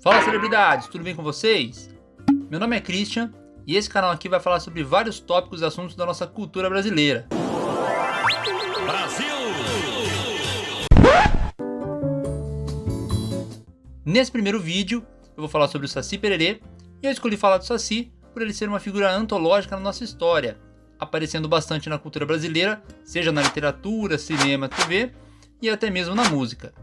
Fala, celebridades, tudo bem com vocês? Meu nome é Christian e esse canal aqui vai falar sobre vários tópicos e assuntos da nossa cultura brasileira. Brasil! Nesse primeiro vídeo eu vou falar sobre o Saci Pererê e eu escolhi falar do Saci por ele ser uma figura antológica na nossa história, aparecendo bastante na cultura brasileira, seja na literatura, cinema, TV e até mesmo na música.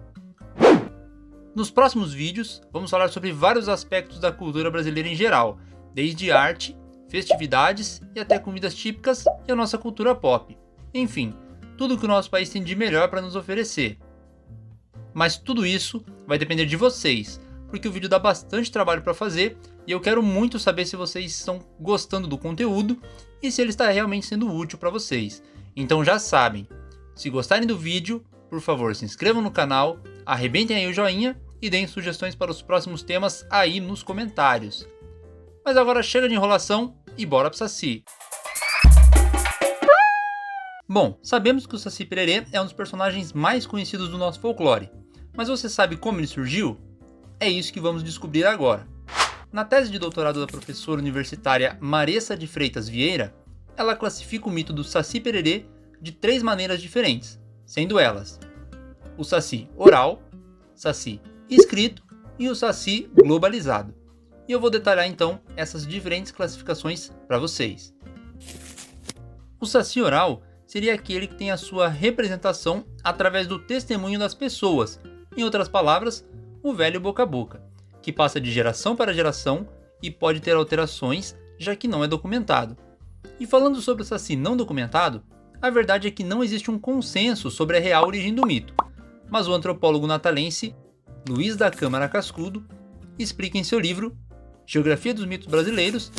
Nos próximos vídeos, vamos falar sobre vários aspectos da cultura brasileira em geral, desde arte, festividades e até comidas típicas e a nossa cultura pop. Enfim, tudo que o nosso país tem de melhor para nos oferecer. Mas tudo isso vai depender de vocês, porque o vídeo dá bastante trabalho para fazer e eu quero muito saber se vocês estão gostando do conteúdo e se ele está realmente sendo útil para vocês. Então já sabem, se gostarem do vídeo, por favor se inscrevam no canal, arrebentem aí o joinha e deem sugestões para os próximos temas aí nos comentários. Mas agora chega de enrolação e bora pro Saci. Bom, sabemos que o Saci Pererê é um dos personagens mais conhecidos do nosso folclore, mas você sabe como ele surgiu? É isso que vamos descobrir agora. Na tese de doutorado da professora universitária Maressa de Freitas Vieira, ela classifica o mito do Saci Pererê de 3 maneiras diferentes, sendo elas o Saci oral, Saci escrito e o Saci globalizado. E eu vou detalhar então essas diferentes classificações para vocês. O Saci oral seria aquele que tem a sua representação através do testemunho das pessoas, em outras palavras, o velho boca a boca, que passa de geração para geração e pode ter alterações, já que não é documentado. E falando sobre o Saci não documentado, a verdade é que não existe um consenso sobre a real origem do mito, mas o antropólogo natalense Luiz da Câmara Cascudo explica em seu livro Geografia dos Mitos Brasileiros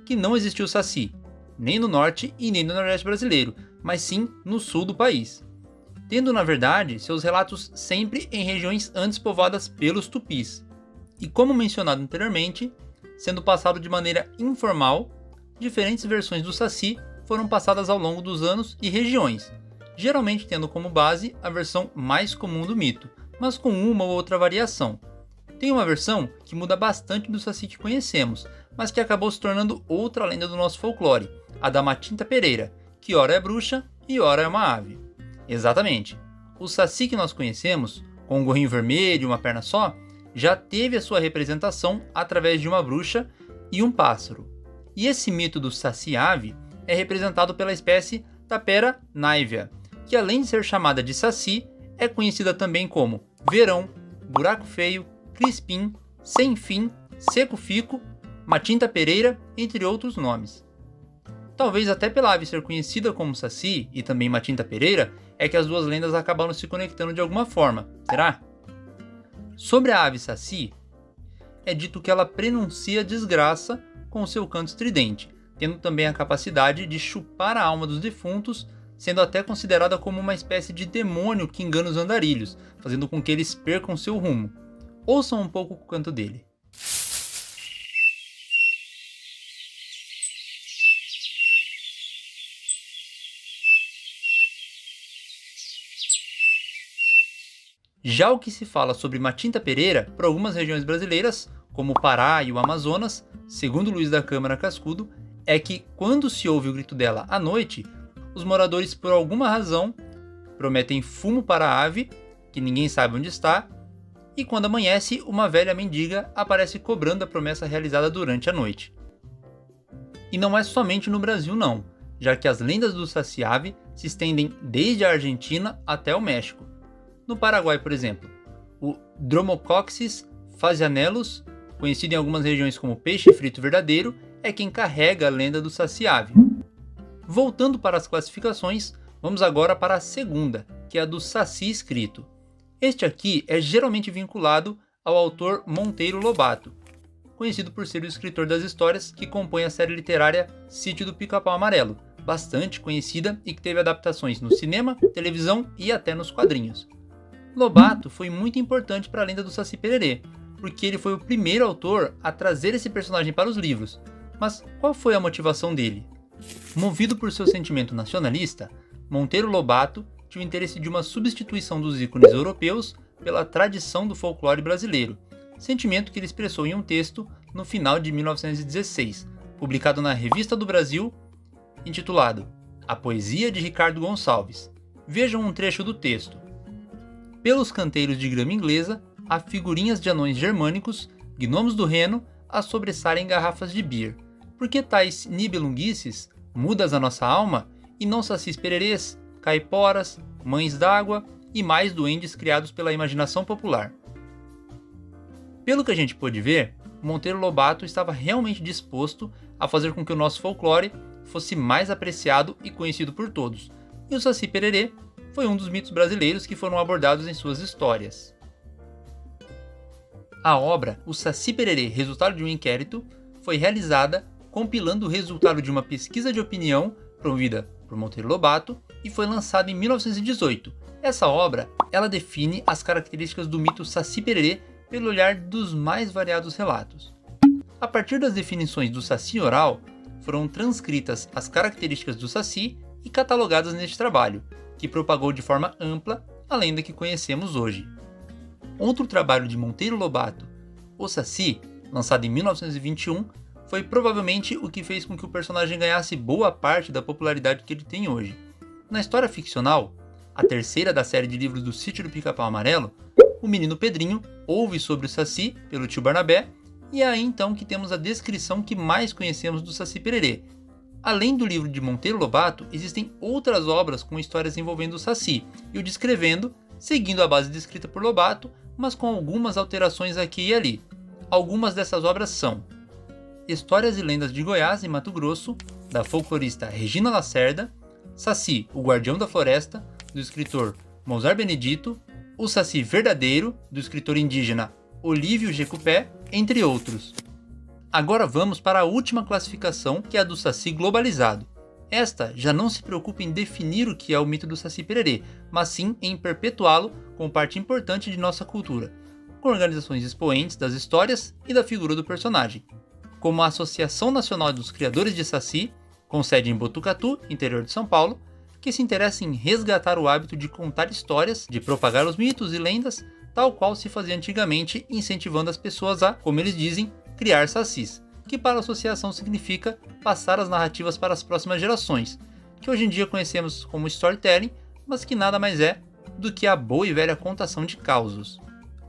que não existiu Saci, nem no norte e nem no nordeste brasileiro, mas sim no sul do país, tendo na verdade seus relatos sempre em regiões antes povoadas pelos tupis, e como mencionado anteriormente, sendo passado de maneira informal, diferentes versões do Saci foram passadas ao longo dos anos e regiões, geralmente tendo como base a versão mais comum do mito, mas com uma ou outra variação. Tem uma versão que muda bastante do Saci que conhecemos, mas que acabou se tornando outra lenda do nosso folclore, a da Matinta Pereira, que ora é bruxa e ora é uma ave. Exatamente, o Saci que nós conhecemos, com um gorrinho vermelho e uma perna só, já teve a sua representação através de uma bruxa e um pássaro. E esse mito do Saci-ave é representado pela espécie Tapera naivia, que além de ser chamada de Saci, é conhecida também como verão, buraco feio, crispim, sem fim, seco fico, Matinta Pereira, entre outros nomes. Talvez até pela ave ser conhecida como Saci e também Matinta Pereira, é que as duas lendas acabaram se conectando de alguma forma, será? Sobre a ave Saci, é dito que ela prenuncia desgraça com seu canto estridente, tendo também a capacidade de chupar a alma dos defuntos, sendo até considerada como uma espécie de demônio que engana os andarilhos, fazendo com que eles percam seu rumo. Ouçam um pouco o canto dele. Já o que se fala sobre Matinta Pereira por algumas regiões brasileiras, como o Pará e o Amazonas, segundo Luiz da Câmara Cascudo, é que quando se ouve o grito dela à noite, os moradores por alguma razão prometem fumo para a ave, que ninguém sabe onde está, e quando amanhece, uma velha mendiga aparece cobrando a promessa realizada durante a noite. E não é somente no Brasil não, já que as lendas do Saci-ave se estendem desde a Argentina até o México. No Paraguai, por exemplo, o Dromocoxis phasianellus, conhecido em algumas regiões como peixe frito verdadeiro, é quem carrega a lenda do Saci-ave. Voltando para as classificações, vamos agora para a segunda, que é a do Saci escrito. Este aqui é geralmente vinculado ao autor Monteiro Lobato, conhecido por ser o escritor das histórias que compõem a série literária Sítio do Pica-Pau Amarelo, bastante conhecida e que teve adaptações no cinema, televisão e até nos quadrinhos. Lobato foi muito importante para a lenda do Saci Pererê, porque ele foi o primeiro autor a trazer esse personagem para os livros. Mas qual foi a motivação dele? Movido por seu sentimento nacionalista, Monteiro Lobato tinha o interesse de uma substituição dos ícones europeus pela tradição do folclore brasileiro, sentimento que ele expressou em um texto no final de 1916, publicado na Revista do Brasil, intitulado A Poesia de Ricardo Gonçalves. Vejam um trecho do texto. Pelos canteiros de grama inglesa, há figurinhas de anões germânicos, gnomos do Reno, a sobressaírem garrafas de beer. Porque tais nibelunguices, mudas a nossa alma, e não sacis pererês, caiporas, mães d'água e mais duendes criados pela imaginação popular. Pelo que a gente pôde ver, Monteiro Lobato estava realmente disposto a fazer com que o nosso folclore fosse mais apreciado e conhecido por todos, e o Saci Pererê foi um dos mitos brasileiros que foram abordados em suas histórias. A obra O Saci Pererê, resultado de um inquérito, foi realizada compilando o resultado de uma pesquisa de opinião promovida por Monteiro Lobato e foi lançada em 1918. Essa obra, ela define as características do mito Saci Pererê pelo olhar dos mais variados relatos. A partir das definições do Saci oral, foram transcritas as características do Saci e catalogadas neste trabalho, que propagou de forma ampla a lenda que conhecemos hoje. Outro trabalho de Monteiro Lobato, O Saci, lançado em 1921, foi provavelmente o que fez com que o personagem ganhasse boa parte da popularidade que ele tem hoje. Na história ficcional, a terceira da série de livros do Sítio do Pica-Pau Amarelo, o menino Pedrinho ouve sobre o Saci pelo tio Barnabé, e é aí então que temos a descrição que mais conhecemos do Saci Pererê. Além do livro de Monteiro Lobato, existem outras obras com histórias envolvendo o Saci, e o descrevendo, seguindo a base descrita por Lobato, mas com algumas alterações aqui e ali. Algumas dessas obras são Histórias e Lendas de Goiás e Mato Grosso, da folclorista Regina Lacerda, Saci, o Guardião da Floresta, do escritor Mozart Benedito, O Saci Verdadeiro, do escritor indígena Olívio Jecupé, entre outros. Agora vamos para a última classificação, que é a do Saci globalizado. Esta já não se preocupa em definir o que é o mito do Saci Pererê, mas sim em perpetuá-lo como parte importante de nossa cultura, com organizações expoentes das histórias e da figura do personagem, como a Associação Nacional dos Criadores de Saci, com sede em Botucatu, interior de São Paulo, que se interessa em resgatar o hábito de contar histórias, de propagar os mitos e lendas, tal qual se fazia antigamente, incentivando as pessoas a, como eles dizem, criar sacis, que para a associação significa passar as narrativas para as próximas gerações, que hoje em dia conhecemos como storytelling, mas que nada mais é do que a boa e velha contação de causos.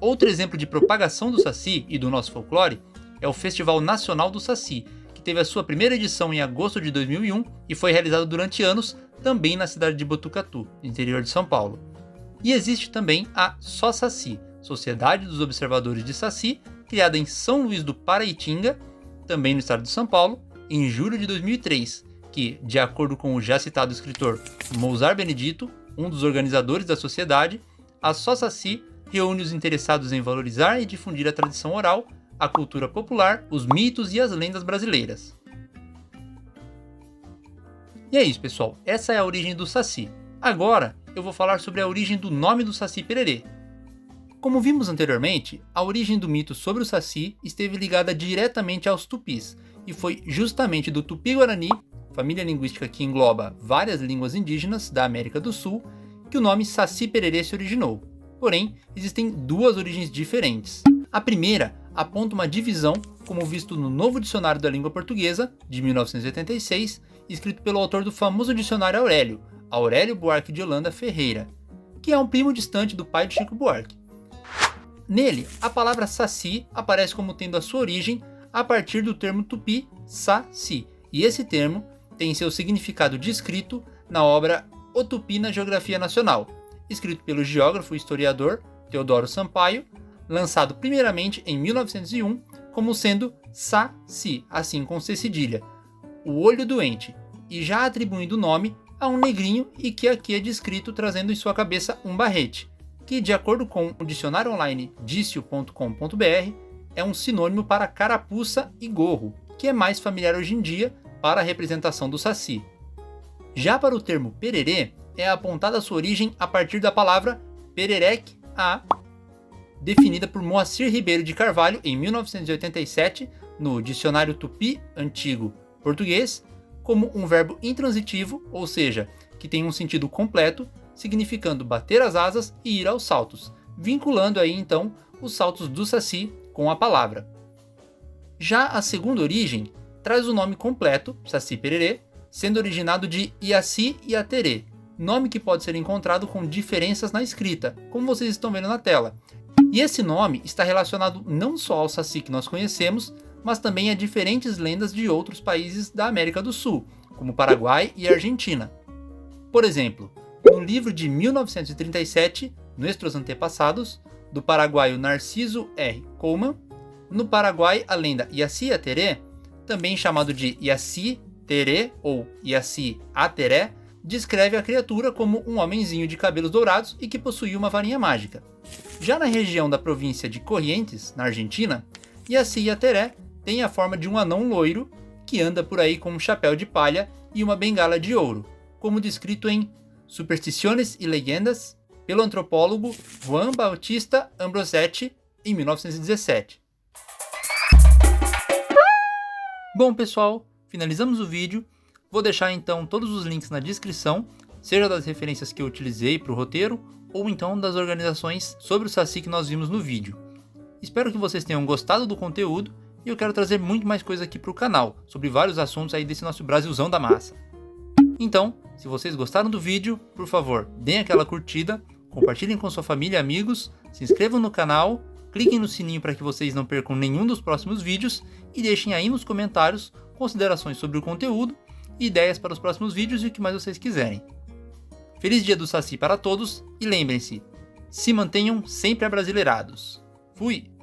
Outro exemplo de propagação do Saci e do nosso folclore é o Festival Nacional do Saci, que teve a sua primeira edição em agosto de 2001 e foi realizado durante anos também na cidade de Botucatu, interior de São Paulo. E existe também a Só Saci, Sociedade dos Observadores de Saci, criada em São Luís do Paraitinga, também no estado de São Paulo, em julho de 2003, que, de acordo com o já citado escritor Mozart Benedito, um dos organizadores da sociedade, a Só Saci reúne os interessados em valorizar e difundir a tradição oral, a cultura popular, os mitos e as lendas brasileiras. E é isso, pessoal. Essa é a origem do Saci. Agora, eu vou falar sobre a origem do nome do Saci Pererê. Como vimos anteriormente, a origem do mito sobre o Saci esteve ligada diretamente aos tupis, e foi justamente do Tupi-Guarani, família linguística que engloba várias línguas indígenas da América do Sul, que o nome Saci Pererê se originou. Porém, existem duas origens diferentes. A primeira aponta uma divisão, como visto no Novo Dicionário da Língua Portuguesa, de 1986, escrito pelo autor do famoso dicionário Aurélio Buarque de Holanda Ferreira, que é um primo distante do pai de Chico Buarque. Nele, a palavra saci aparece como tendo a sua origem a partir do termo tupi saci, e esse termo tem seu significado descrito na obra O Tupi na Geografia Nacional, escrito pelo geógrafo e historiador Teodoro Sampaio, lançado primeiramente em 1901 como sendo Saci, assim com C cedilha, o olho doente, e já atribuindo o nome a um negrinho e que aqui é descrito trazendo em sua cabeça um barrete, que de acordo com o dicionário online dicio.com.br é um sinônimo para carapuça e gorro, que é mais familiar hoje em dia para a representação do Saci. Já para o termo pererê, é apontada a sua origem a partir da palavra pererec a, definida por Moacir Ribeiro de Carvalho em 1987 no Dicionário Tupi Antigo Português, como um verbo intransitivo, ou seja, que tem um sentido completo, significando bater as asas e ir aos saltos, vinculando aí então os saltos do Saci com a palavra. Já a segunda origem traz o nome completo, Saci Pererê, sendo originado de Iaci e Aterê, nome que pode ser encontrado com diferenças na escrita, como vocês estão vendo na tela. E esse nome está relacionado não só ao Saci que nós conhecemos, mas também a diferentes lendas de outros países da América do Sul, como Paraguai e Argentina. Por exemplo, no livro de 1937, Nuestros Antepassados, do paraguaio Narciso R. Coleman, no Paraguai a lenda Iaci Aterê, também chamado de Iaci Terê ou Iaci Ateré, descreve a criatura como um homenzinho de cabelos dourados e que possuía uma varinha mágica. Já na região da província de Corrientes, na Argentina, Iaci Ateré tem a forma de um anão loiro que anda por aí com um chapéu de palha e uma bengala de ouro, como descrito em Supersticiones e Leyendas, pelo antropólogo Juan Bautista Ambrosetti, em 1917. Bom, pessoal, finalizamos o vídeo. Vou deixar então todos os links na descrição, seja das referências que eu utilizei para o roteiro, ou então das organizações sobre o Saci que nós vimos no vídeo. Espero que vocês tenham gostado do conteúdo e eu quero trazer muito mais coisa aqui para o canal, sobre vários assuntos aí desse nosso Brasilzão da massa. Então, se vocês gostaram do vídeo, por favor, deem aquela curtida, compartilhem com sua família e amigos, se inscrevam no canal, cliquem no sininho para que vocês não percam nenhum dos próximos vídeos e deixem aí nos comentários considerações sobre o conteúdo, ideias para os próximos vídeos e o que mais vocês quiserem. Feliz Dia do Saci para todos e lembrem-se, se mantenham sempre abrasileirados. Fui!